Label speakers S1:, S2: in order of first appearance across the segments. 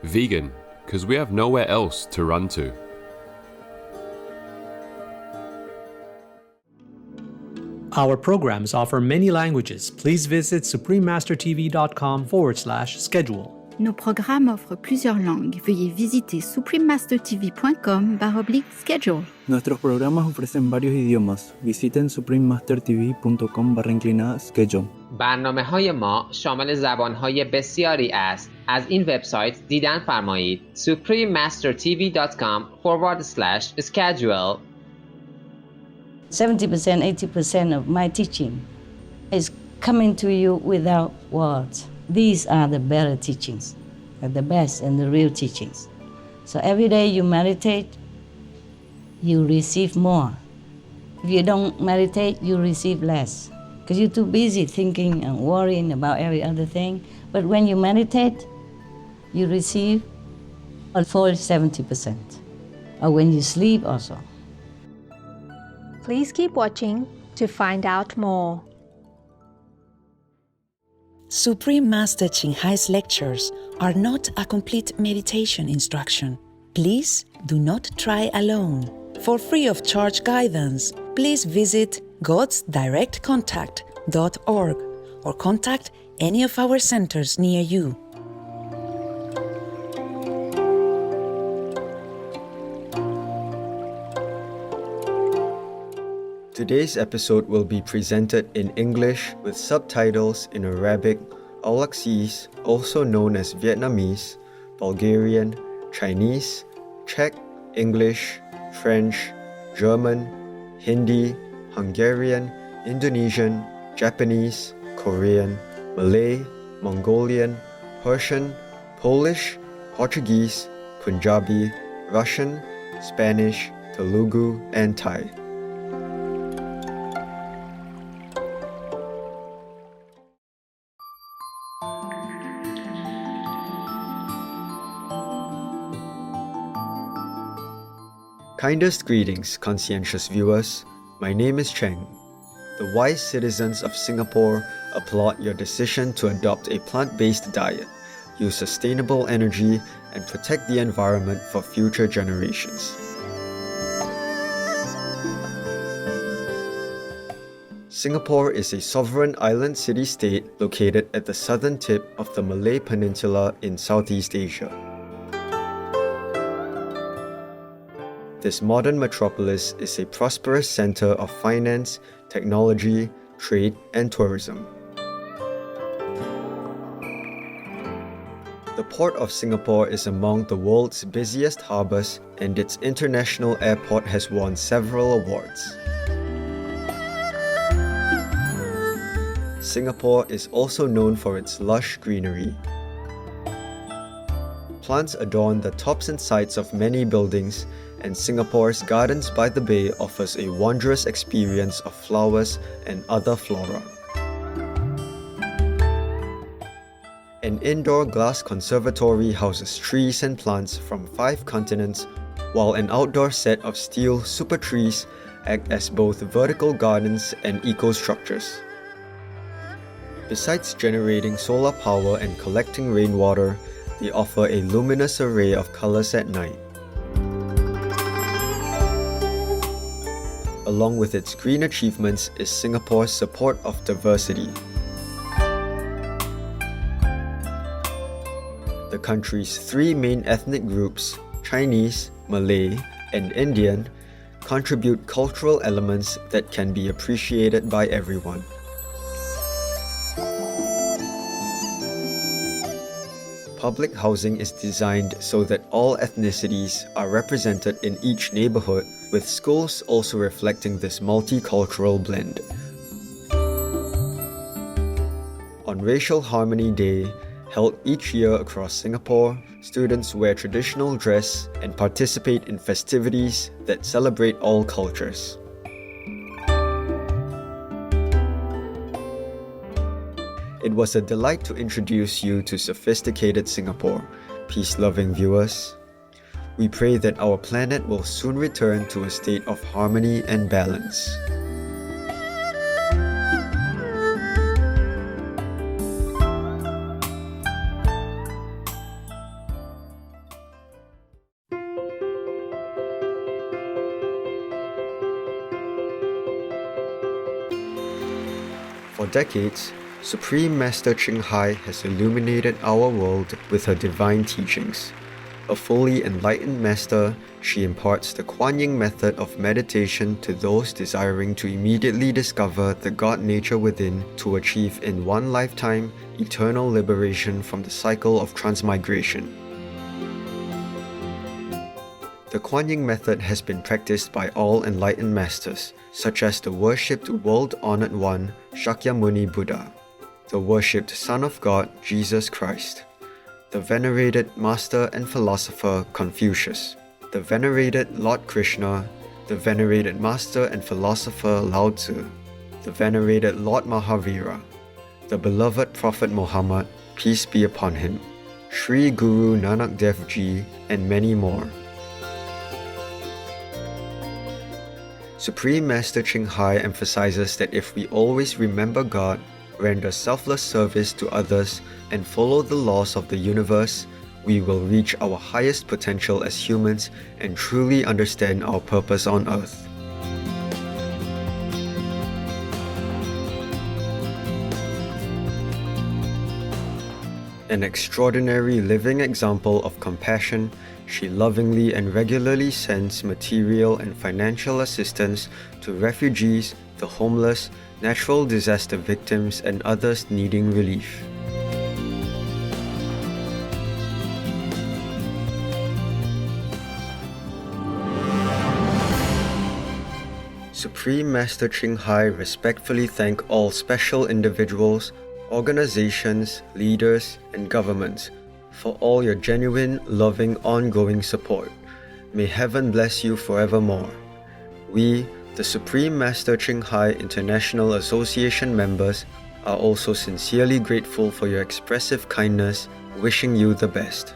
S1: Vegan, because we have nowhere else to run to.
S2: Our programs offer many languages. Please visit suprememastertv.com/schedule.
S3: Nos programmes offrent plusieurs langues. Veuillez visiter suprememastertv.com/schedule.
S4: Nuestros programas ofrecen varios idiomas. Visiten suprememastertv.com/schedule.
S5: برنامه‌های ما شامل زبان‌های بسیاری است. از این وبسایت دیدن فرمایید suprememastertv.com/schedule.
S6: 70%, 80% of my teaching is coming to you without words. These are the better teachings, the best and the real teachings. So every day you meditate, you receive more. If you don't meditate, you receive less, because you're too busy thinking and worrying about every other thing. But when you meditate, you receive a full 70%. Or when you sleep also.
S7: Please keep watching to find out more.
S8: Supreme Master Ching Hai's lectures are not a complete meditation instruction. Please do not try alone. For free of charge guidance, please visit godsdirectcontact.org or contact any of our centers near you.
S9: Today's episode will be presented in English with subtitles in Arabic, Aulaxese, also known as Vietnamese, Bulgarian, Chinese, Czech, English, French, German, Hindi, Hungarian, Indonesian, Japanese, Korean, Malay, Mongolian, Persian, Polish, Portuguese, Punjabi, Russian, Spanish, Telugu, and Thai. Kindest greetings, conscientious viewers. My name is Cheng. The wise citizens of Singapore applaud your decision to adopt a plant-based diet, use sustainable energy, and protect the environment for future generations. Singapore is a sovereign island city-state located at the southern tip of the Malay Peninsula in Southeast Asia. This modern metropolis is a prosperous center of finance, technology, trade, and tourism. The Port of Singapore is among the world's busiest harbors, and its international airport has won several awards. Singapore is also known for its lush greenery. Plants adorn the tops and sides of many buildings, and Singapore's Gardens by the Bay offers a wondrous experience of flowers and other flora. An indoor glass conservatory houses trees and plants from 5 continents, while an outdoor set of steel super trees act as both vertical gardens and eco-structures. Besides generating solar power and collecting rainwater, they offer a luminous array of colors at night. Along with its green achievements is Singapore's support of diversity. The country's 3 main ethnic groups, Chinese, Malay, and Indian, contribute cultural elements that can be appreciated by everyone. Public housing is designed so that all ethnicities are represented in each neighborhood, with schools also reflecting this multicultural blend. On Racial Harmony Day, held each year across Singapore, students wear traditional dress and participate in festivities that celebrate all cultures. It was a delight to introduce you to sophisticated Singapore, peace-loving viewers. We pray that our planet will soon return to a state of harmony and balance. For decades, Supreme Master Ching Hai has illuminated our world with her divine teachings. A fully enlightened master, she imparts the Kuan Yin method of meditation to those desiring to immediately discover the God nature within to achieve in one lifetime eternal liberation from the cycle of transmigration. The Kuan Yin method has been practiced by all enlightened masters, such as the worshipped world-honored one, Shakyamuni Buddha, the worshipped Son of God, Jesus Christ, the venerated master and philosopher Confucius, the venerated Lord Krishna, the venerated master and philosopher Lao Tzu, the venerated Lord Mahavira, the beloved Prophet Muhammad, peace be upon him, Sri Guru Nanak Dev Ji, and many more. Supreme Master Ching Hai emphasizes that if we always remember God, render selfless service to others, and follow the laws of the universe, we will reach our highest potential as humans and truly understand our purpose on earth. An extraordinary living example of compassion, she lovingly and regularly sends material and financial assistance to refugees, the homeless, natural disaster victims, and others needing relief. Supreme Master Ching Hai respectfully thank all special individuals, organizations, leaders, and governments for all your genuine, loving, ongoing support. May heaven bless you forevermore. We, the Supreme Master Ching Hai International Association members, are also sincerely grateful for your expressive kindness, wishing you the best.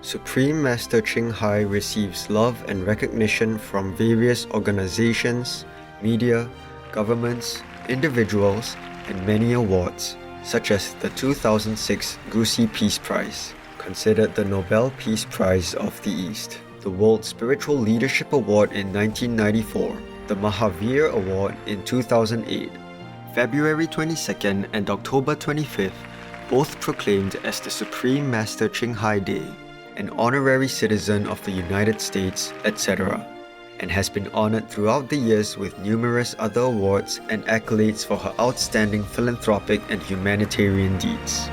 S9: Supreme Master Ching Hai receives love and recognition from various organizations, media, governments, individuals, and many awards, such as the 2006 Gusi Peace Prize, considered the Nobel Peace Prize of the East, the World Spiritual Leadership Award in 1994, the Mahavir Award in 2008, February 22nd and October 25th, both proclaimed as the Supreme Master Ching Hai Day, an honorary citizen of the United States, etc., and has been honored throughout the years with numerous other awards and accolades for her outstanding philanthropic and humanitarian deeds.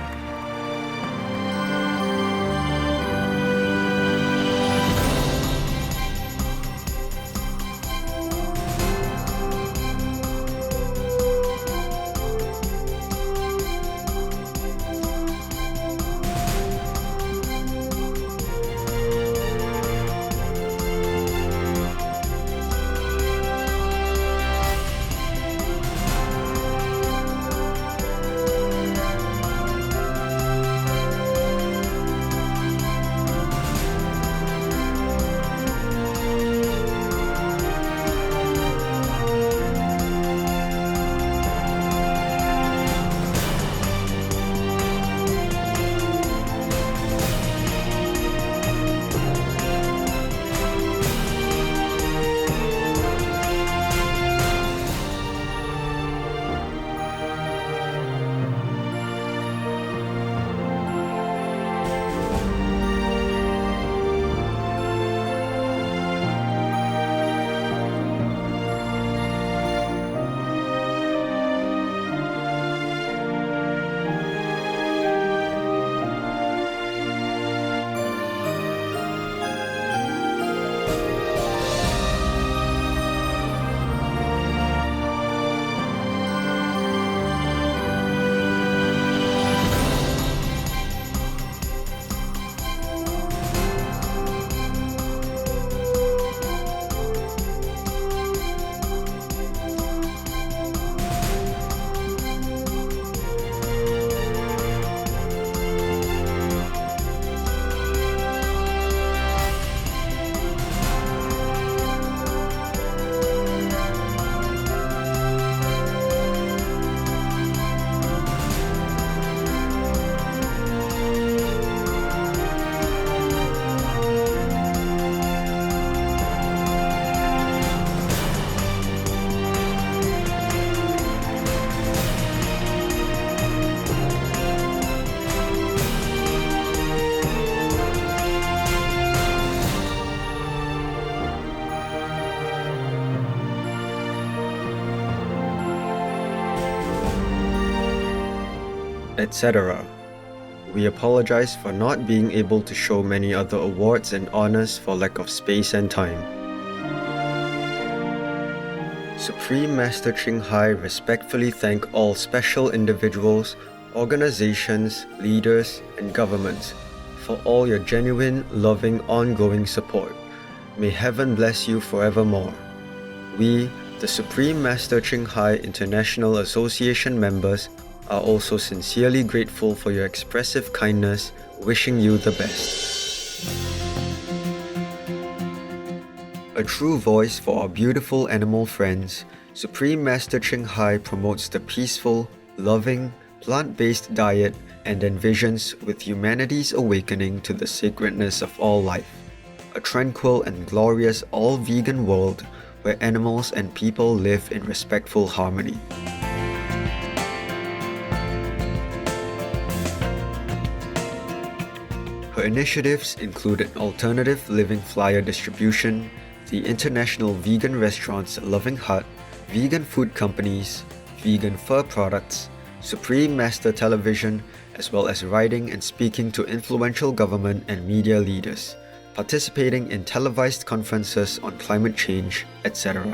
S9: etc. We apologize for not being able to show many other awards and honors for lack of space and time. Supreme Master Ching Hai respectfully thank all special individuals, organizations, leaders, and governments for all your genuine, loving, ongoing support. May heaven bless you forevermore. We, the Supreme Master Ching Hai International Association members, are also sincerely grateful for your expressive kindness, wishing you the best. A true voice for our beautiful animal friends, Supreme Master Ching Hai promotes the peaceful, loving, plant-based diet and envisions with humanity's awakening to the sacredness of all life, a tranquil and glorious all-vegan world where animals and people live in respectful harmony. Her initiatives include an alternative living flyer distribution, the international vegan restaurants Loving Hut, vegan food companies, vegan fur products, Supreme Master Television, as well as writing and speaking to influential government and media leaders, participating in televised conferences on climate change, etc.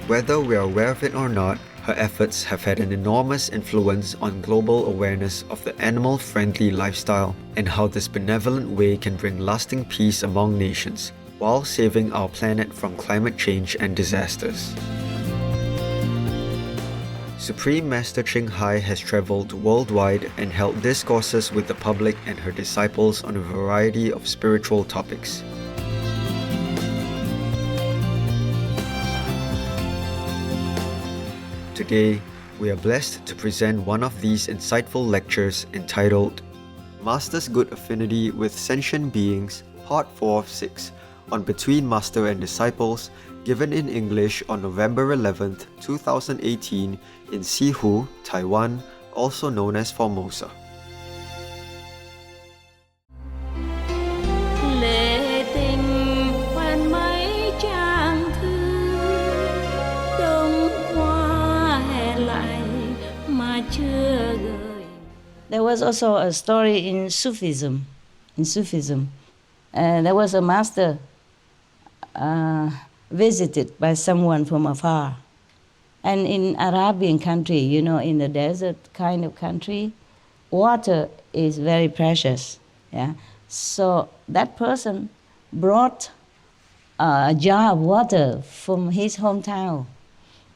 S9: Whether we are aware of it or not, her efforts have had an enormous influence on global awareness of the animal-friendly lifestyle and how this benevolent way can bring lasting peace among nations, while saving our planet from climate change and disasters. Supreme Master Ching Hai has traveled worldwide and held discourses with the public and her disciples on a variety of spiritual topics. Today, we are blessed to present one of these insightful lectures entitled Masters Good Affinity with Sentient Beings, Part 4 of 6, on Between Master and Disciples, given in English on November 11th, 2018 in Sihu, Taiwan, also known as Formosa.
S6: There was also a story in Sufism. There was a master visited by someone from afar. And in Arabian country, you know, in the desert kind of country, water is very precious. Yeah? So that person brought a jar of water from his hometown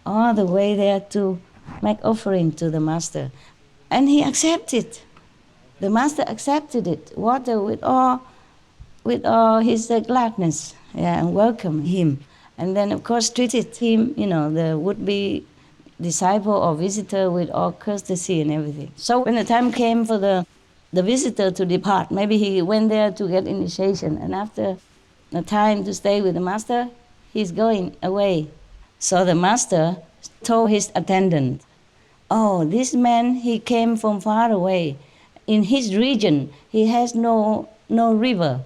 S6: all the way there to make offering to the master. And he accepted. The master accepted it, water with all his gladness, yeah, and welcomed him. And then, of course, treated him, you know, the would-be disciple or visitor with all courtesy and everything. So when the time came for the visitor to depart, maybe he went there to get initiation, and after the time to stay with the master, he's going away. So the master told his attendant, "Oh, this man, he came from far away. In his region, he has no river.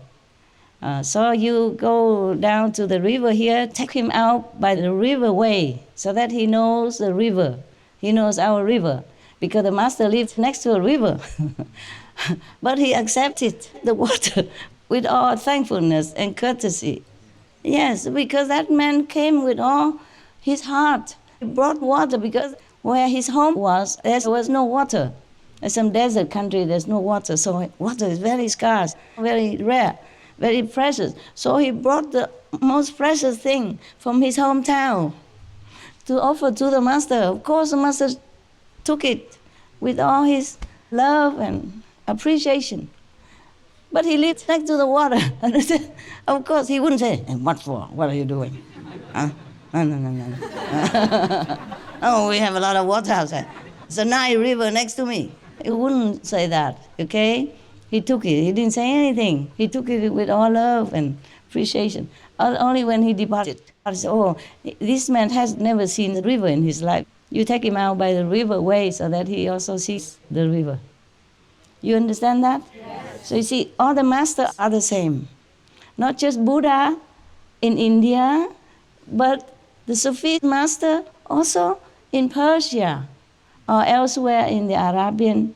S6: So you go down to the river here, take him out by the river way, so that he knows the river. He knows our river, because the master lived next to a river." But he accepted the water with all thankfulness and courtesy. Yes, because that man came with all his heart. He brought water because where his home was, there was no water. In some desert country, there's no water, so water is very scarce, very rare, very precious. So he brought the most precious thing from his hometown to offer to the master. Of course, the master took it with all his love and appreciation. But he lived next to the water. Of course, he wouldn't say, "And what for? What are you doing?" Huh? No. "Oh, we have a lot of water outside. It's a Nile River next to me." He wouldn't say that, okay? He took it. He didn't say anything. He took it with all love and appreciation. Only when he departed, I said, "Oh, this man has never seen the river in his life. You take him out by the river way so that he also sees the river." You understand that? Yes. So you see, all the masters are the same. Not just Buddha in India, But the Sufi master also in Persia or elsewhere in the Arabian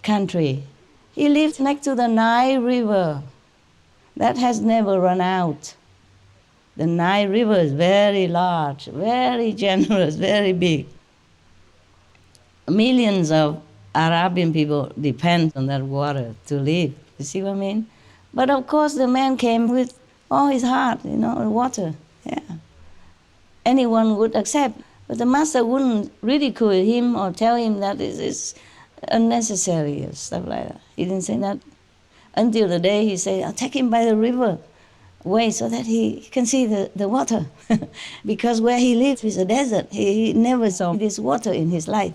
S6: country, he lived next to the Nile River. That has never run out. The Nile River is very large, very generous, very big. Millions of Arabian people depend on that water to live. You see what I mean? But of course, the man came with all his heart, water. Yeah. Anyone would accept. But the master wouldn't ridicule him or tell him that it is unnecessary or stuff like that. He didn't say that. Until the day he said, I'll take him by the river way so that he can see the water. Because where he lived is a desert. He never saw this water in his life.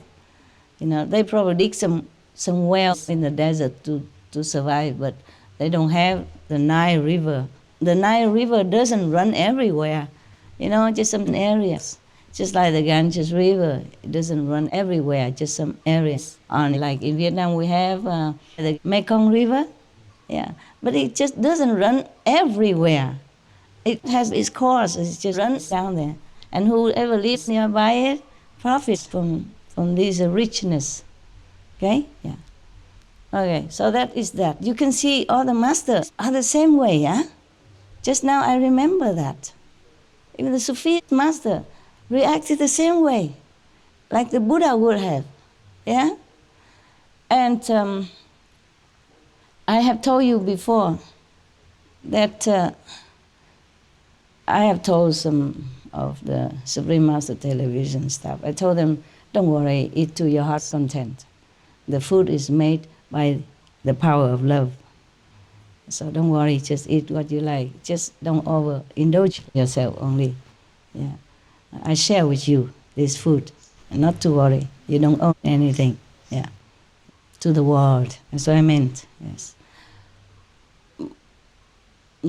S6: They probably dig some wells in the desert to survive, but they don't have the Nile River. The Nile River doesn't run everywhere, just some areas. Just like the Ganges River, it doesn't run everywhere, just some areas. Like in Vietnam, we have the Mekong River, yeah, but it just doesn't run everywhere. It has its course, it just runs down there. And whoever lives nearby it profits from this richness, okay? Yeah. Okay, so that is that. You can see all the masters are the same way, yeah? Just now I remember that. Even the Sufi master reacted the same way, like the Buddha would have, yeah? And I have told you before that I have told some of the Supreme Master television staff, I told them, don't worry, eat to your heart's content. The food is made by the power of love. So don't worry, just eat what you like. Just don't overindulge yourself only. Yeah. I share with you this food, and not to worry. You don't own anything. Yeah. To the world. That's what I meant. Yes.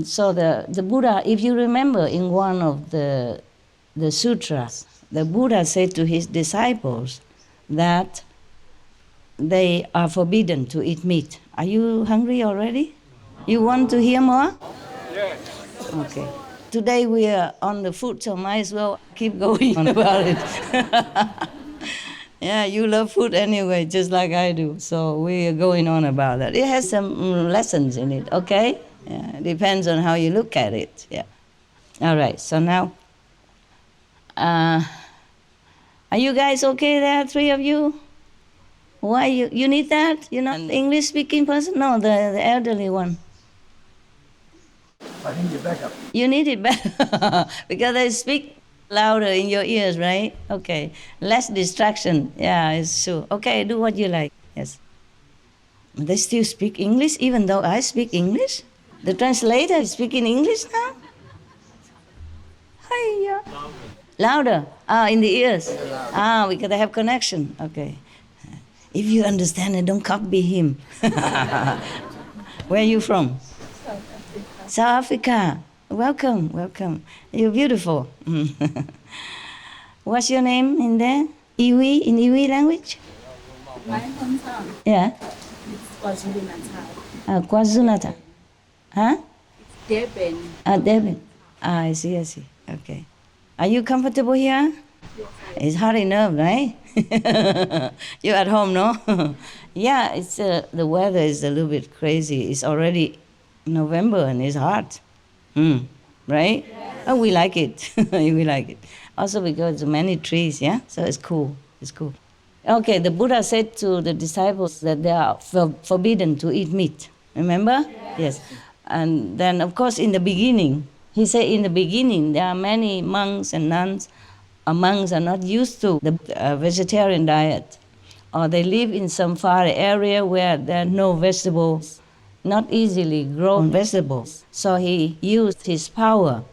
S6: So the Buddha, if you remember in one of the sutras, the Buddha said to his disciples that they are forbidden to eat meat. Are you hungry already? You want to hear more? Yes. Okay. Today we are on the food, so might as well keep going on about it. Yeah, you love food anyway, just like I do. So we are going on about that. It has some lessons in it, okay? Yeah, it depends on how you look at it. Yeah. All right, so now, are you guys okay there, three of you? Why, you need that? You're not an English-speaking person? No, the elderly one.
S10: I need it back up.
S6: You need it back because they speak louder in your ears, right? Okay. Less distraction. Yeah, it's true. Okay, do what you like. Yes. They still speak English even though I speak English? The translator is speaking English now? Hiya. Louder. In the ears. Because they have connection. Okay. If you understand it, don't copy him. Where are you from? South Africa. Welcome, welcome. You're beautiful. What's your name in there? Iwi, in Iwi language?
S11: My hometown.
S6: Yeah.
S11: It's KwaZulu-Natal.
S6: KwaZulu-Natal. Huh?
S11: It's Durban.
S6: Durban. I see. Okay. Are you comfortable here?
S11: Yes,
S6: it's hard enough, right? You're at home, no? Yeah, it's the weather is a little bit crazy. It's already November and it's hot. Right? Yes. Oh, we like it. We like it. Also because many trees, yeah? So it's cool. It's cool. Okay, the Buddha said to the disciples that they are forbidden to eat meat. Remember? Yes. And then, of course, in the beginning, he said in the beginning, there are many monks and nuns. Monks are not used to the vegetarian diet. Or they live in some far area where there are no vegetables, not easily grown vegetables. So he used his power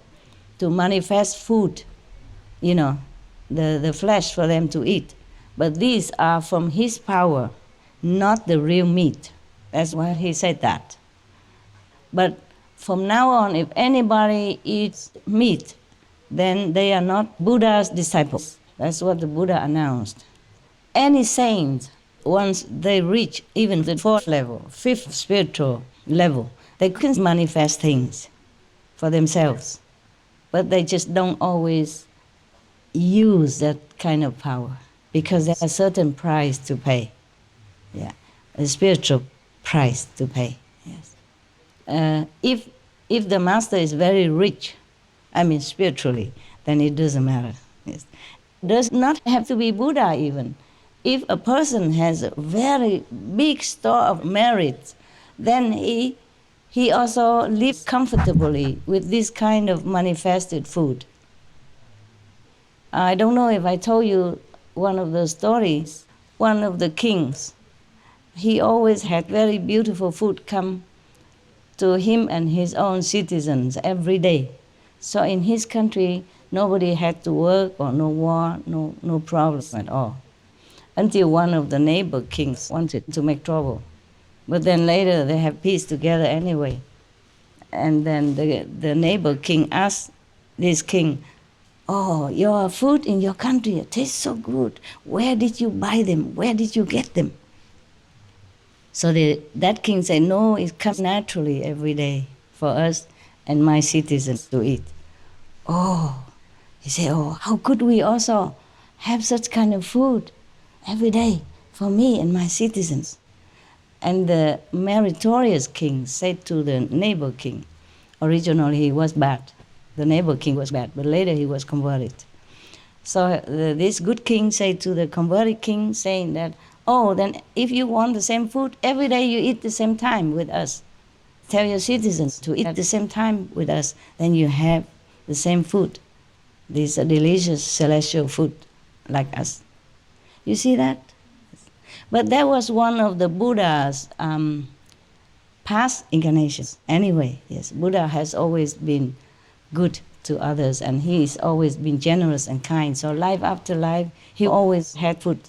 S6: to manifest food, the flesh for them to eat. But these are from his power, not the real meat. That's why he said that. But from now on, if anybody eats meat, then they are not Buddha's disciples. That's what the Buddha announced. Any saint, once they reach even the fourth level, fifth spiritual level, they can manifest things for themselves. but they just don't always use that kind of power because there's a certain price to pay. Yeah, a spiritual price to pay. Yes. If the master is very rich, I mean spiritually, then it doesn't matter. Yes. Does not have to be Buddha even. If a person has a very big store of merit, then he also lives comfortably with this kind of manifested food. I don't know if I told you one of the stories. One of the kings, he always had very beautiful food come to him and his own citizens every day. So in his country, nobody had to work or no war, no problem at all. Until one of the neighbor kings wanted to make trouble. But then later they have peace together anyway. And then the neighbor king asked this king, "Oh, your food in your country tastes so good. Where did you buy them? Where did you get them?" So that king said, "No, it comes naturally every day for us and my citizens to eat." Oh, he said, "Oh, how could we also have such kind of food every day for me and my citizens?" And the meritorious king said to the neighbor king, originally he was bad. The neighbor king was bad, but later he was converted. So this good king said to the converted king, saying that, "Oh, then if you want the same food, every day you eat the same time with us. Tell your citizens to eat at the same time with us, then you have the same food, this delicious celestial food like us." You see that? But that was one of the Buddha's past incarnations. Anyway, yes, Buddha has always been good to others, and he's always been generous and kind. So life after life, he always had food.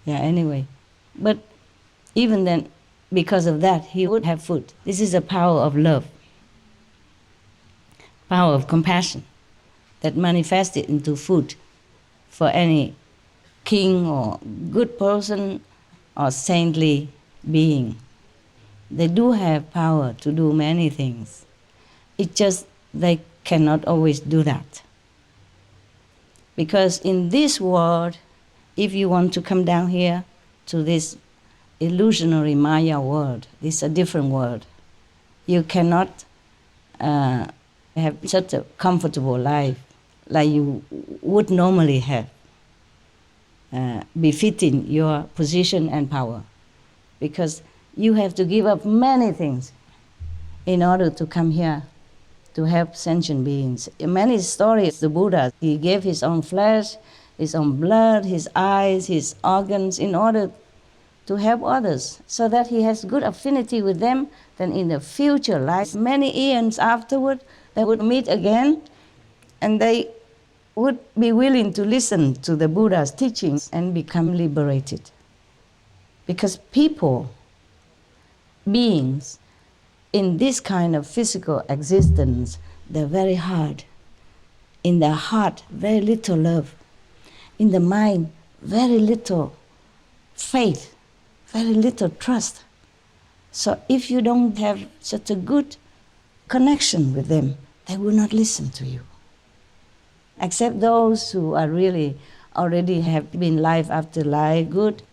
S6: Yeah, anyway. But even then, because of that, he would have food. This is a power of love, power of compassion that manifested into food for any king or good person or saintly being. They do have power to do many things. It's just they cannot always do that. Because in this world, if you want to come down here to this illusionary Maya world, this is a different world. You cannot have such a comfortable life like you would normally have, befitting your position and power. Because you have to give up many things in order to come here to help sentient beings. In many stories, the Buddha, he gave his own flesh, his own blood, his eyes, his organs in order to help others, so that he has good affinity with them. Then in the future life, many eons afterward, they would meet again and they would be willing to listen to the Buddha's teachings and become liberated. Because people, beings, in this kind of physical existence, they're very hard. In their heart, very little love. In the mind, very little faith, very little trust. So if you don't have such a good connection with them, they will not listen to you. Except those who are really already have been life after life, good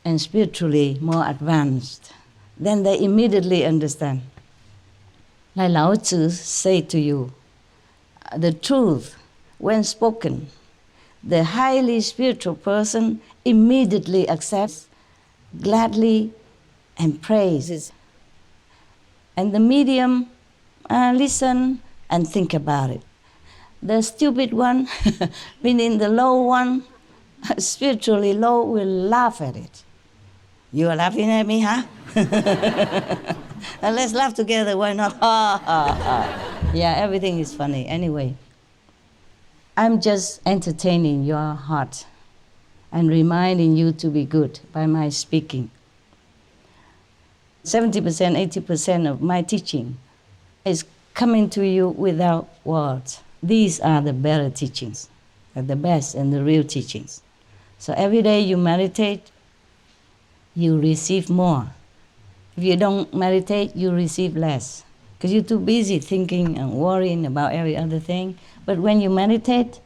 S6: and spiritually more advanced, then they immediately understand. Like Lao Tzu say to you, the truth, when spoken, the highly spiritual person immediately accepts, gladly, and praises. And the medium listen and think about it. The stupid one, meaning the low one, spiritually low, will laugh at it. You are laughing at me, huh? And let's laugh together, why not? Ha, ha, ha. Yeah, everything is funny. Anyway, I'm just entertaining your heart and reminding you to be good by my speaking. 70%, 80% of my teaching is coming to you without words. These are the better teachings, the best and the real teachings. So every day you meditate, you receive more. If you don't meditate, you receive less. because you're too busy thinking and worrying about every other thing. But when you meditate,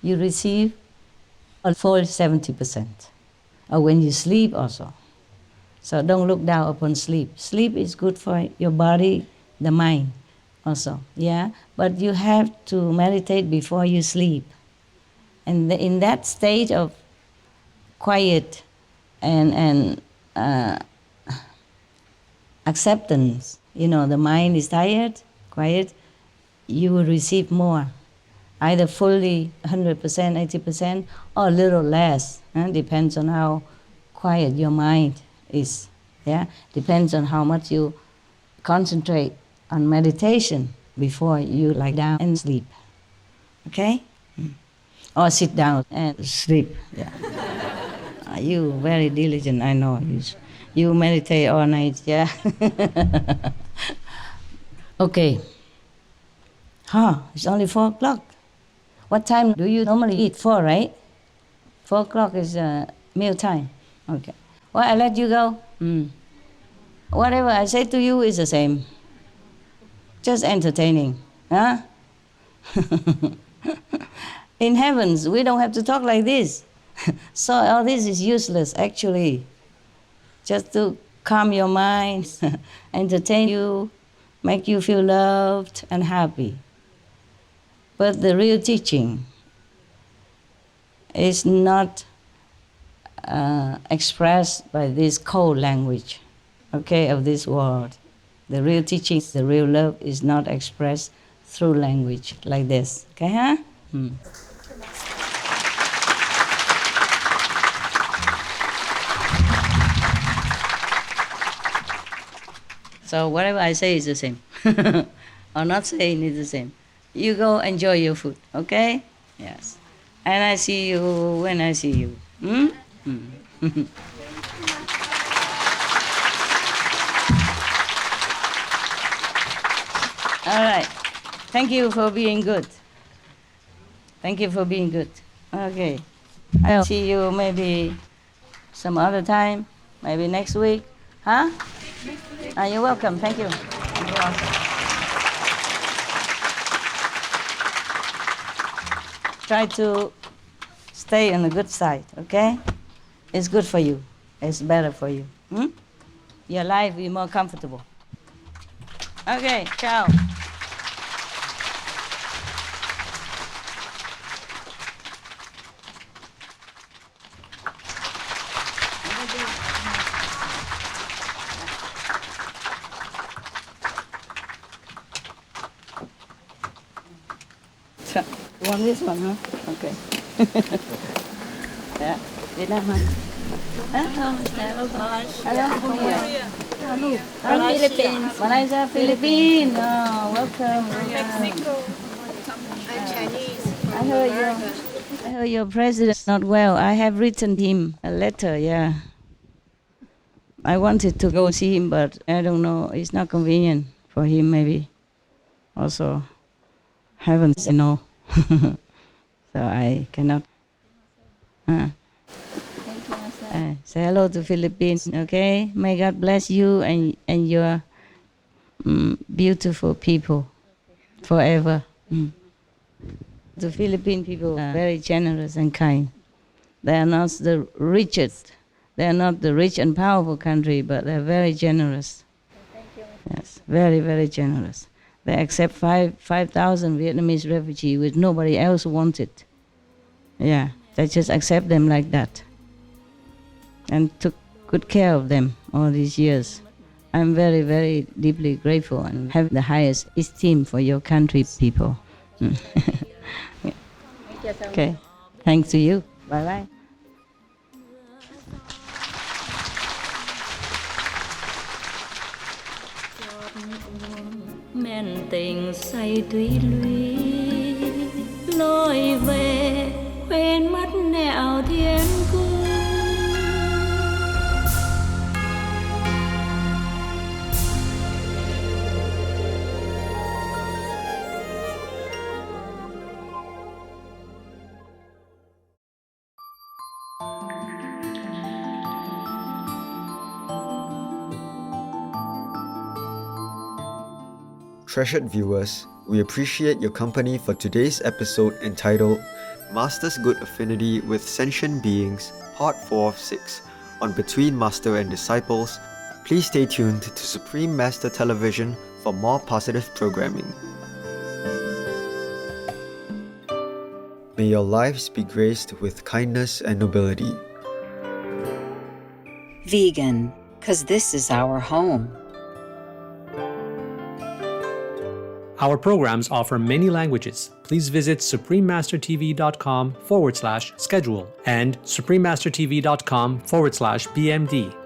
S6: you receive a full 70%. Or when you sleep also. So don't look down upon sleep. Sleep is good for your body, the mind also, yeah? But you have to meditate before you sleep. And in that state of quiet and acceptance, the mind is tired, quiet, you will receive more. Either fully 100%, 80%, or a little less. Depends on how quiet your mind is. Yeah, depends on how much you concentrate on meditation before you lie down and sleep. Okay? Or sit down and sleep. Yeah. You very diligent, I know. You meditate all night, yeah? Okay. It's only 4 o'clock. What time do you normally eat? 4, right? 4 o'clock is meal time. Okay. Well, I let you go. Whatever I say to you is the same. Just entertaining. Huh? In heavens, we don't have to talk like this. So all this is useless, actually. Just to calm your mind, entertain you, make you feel loved and happy. But the real teaching is not expressed by this cold language, okay, of this world. The real teaching, the real love is not expressed through language like this, okay, huh? So whatever I say is the same. Or not saying is the same. You go enjoy your food, okay? Yes. And I see you when I see you. All right. Thank you for being good. Thank you for being good. Okay. I'll see you maybe some other time, maybe next week. Huh? You're welcome. Thank you. Thank you also. Try to stay on the good side, okay? It's good for you. It's better for you. Your life will be more comfortable. Okay, ciao. You want this one, huh? Okay. Yeah, Việt Nam hả? Hello, from here.
S11: From Philippines.
S6: Malaysia, Philippines. Oh, welcome.
S11: Mexico.
S6: I heard your president's not well. I have written him a letter, yeah. I wanted to go see him, but I don't know. It's not convenient for him, maybe. Also, haven't said no. So I cannot. Say hello to Philippines, okay? May God bless you and your beautiful people forever. The Philippine people are very generous and kind. They are not the richest. They are not the rich and powerful country, but they're very generous. Yes, very, very generous. They accept 5,000 Vietnamese refugees which nobody else wanted. Yeah, they just accept them like that. And took good care of them all these years. I'm very, very deeply grateful and have the highest esteem for your country people. Okay, thanks to you. Bye-bye. Men tình say thủy lũy lối về quên mất nẻo thiên cung.
S9: Treasured viewers, we appreciate your company for today's episode entitled Masters Good Affinity with Sentient Beings, Part 4 of 6, on Between Master and Disciples. Please stay tuned to Supreme Master Television for more positive programming. May your lives be graced with kindness and nobility.
S10: Vegan, 'cause this is our home.
S2: Our programs offer many languages. Please visit suprememastertv.com/schedule and suprememastertv.com/BMD.